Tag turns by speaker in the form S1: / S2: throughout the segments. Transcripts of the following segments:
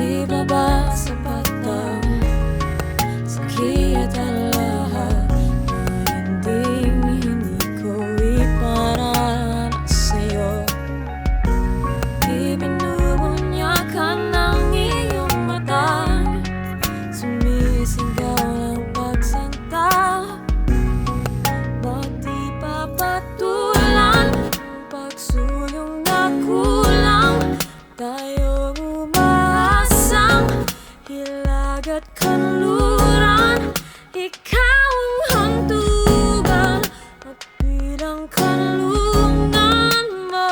S1: Di ba ba sapat ang sakit at lahat na hindi ko ipararanas sa'yo? Ibinubunyakan ng iyong mata, sumisigaw ng pagsinta. Ba't di papatulan ang pagsuyong na kulang? Tayo umaasang hilag at kanluran. Ikaw ang hantugan at bilang kanlungan mo,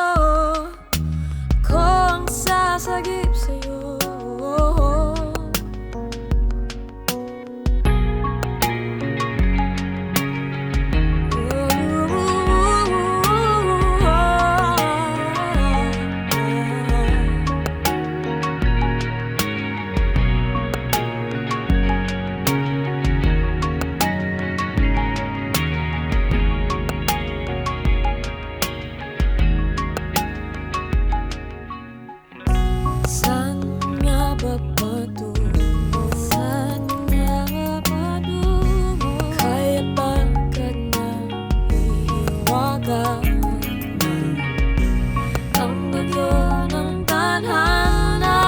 S1: ko ang sasagip sa'yo. Saan nga ba patungo? Saan nga ba patungo? Kaya pagkat nahihiwaga ang bagyo ng tadhana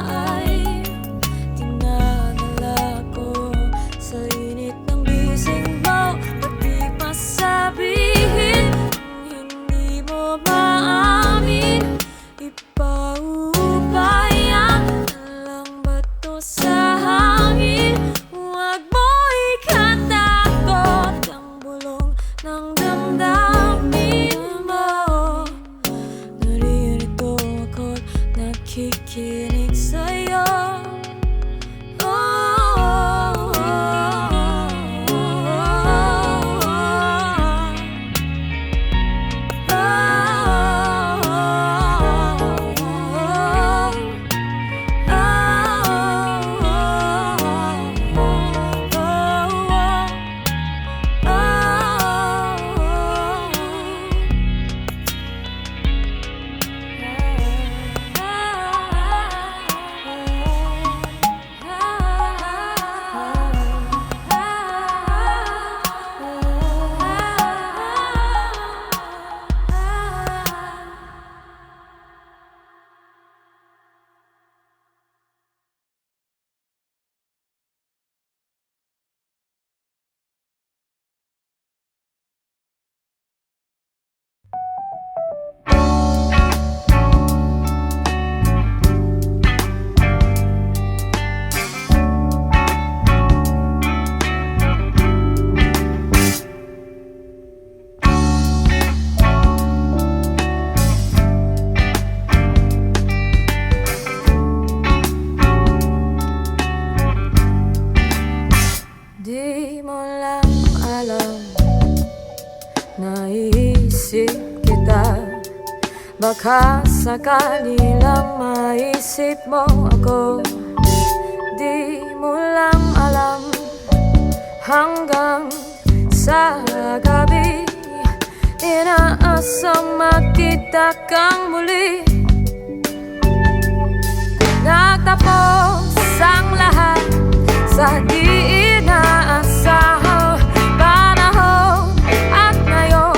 S1: ay dinadala ko sa init ng bisig mo. Ba't di pa sabihin kung hindi mo maamin? Ipaubaya lang bato sa hangin. Huwag mo ikatakot ang bulong ng damdamin mo. Naririto ako't nakikinig sa'yo. Di mo lang alam, naiisip kita. Baka sakali lang maisip mo ako. Di mo lang alam, hanggang sa gabi inaasang makita kang muli. Nagtapos ang lahat sa di inaasahang panahon, at ngayon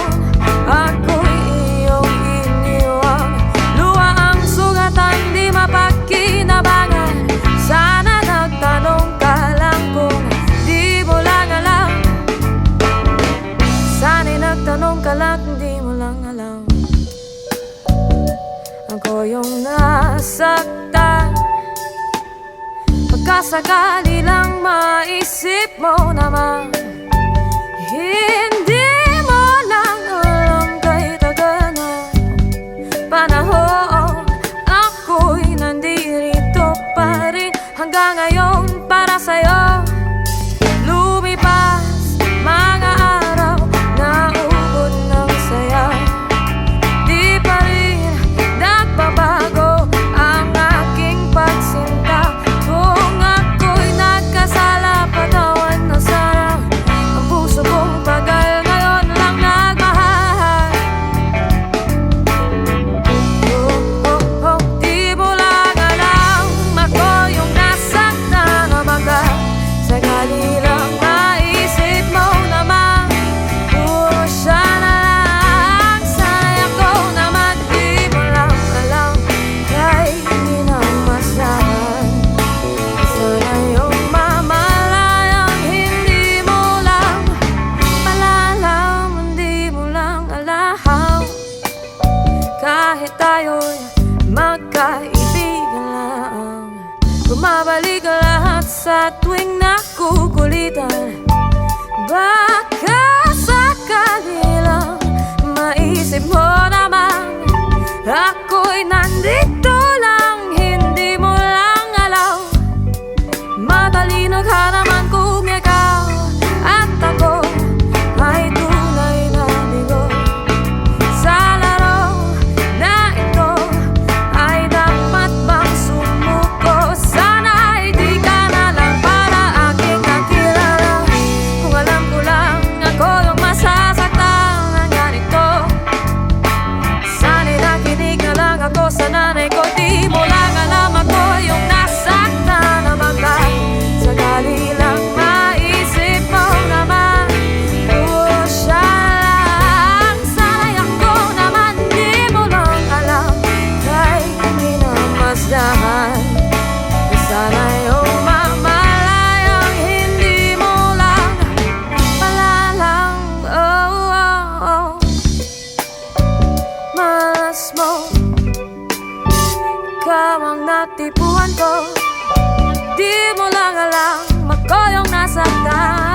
S1: ako'y iyong iniwang. Luha ang sugatan, di mapakinabangan. Sana nagtanong ka lang kung di mo lang alam. Sana'y nagtanong ka lang kung di mo lang alam. Ako yung nasaktan, pagkasakali lang maisip mo naman. Hindi mo lang alam kahit tagal na panahon, ako'y nandirito pa rin hanggang ngayon para sa'yo. Lumipas mga araw, naubod ng saya. Di pa rin nagbabago ang aking pagsinta. Kung ako'y nagkasala, patawan na sana ang puso kong pag Bumabalik lahat sa tuwing nakukulitan. Baka sakali lang maisip mo naman ako'y nandito lang, hindi mo lang alam. Matalino ka naman kung ikaw at ako ay tunay na bigo. Sa laro na ito ay dapat bang sumuko? Sana'y di ka na lang para aking kakilala. Kung alam ko lang ako yung masasaktan ng ganito, sana'y nakinig na lang ako sa nanay ko. Di mo lang alam ako yung nasaktan na bangga. Sakali lang maisip mo naman, siya lang. Sana'y ako naman di mo lang alam, kay minamasdahan. Sana'y umamalayang hindi mo lang malalang. Malas mo, ikaw ang natipuan ko. Di mo lang alam, ako yung nasaktan.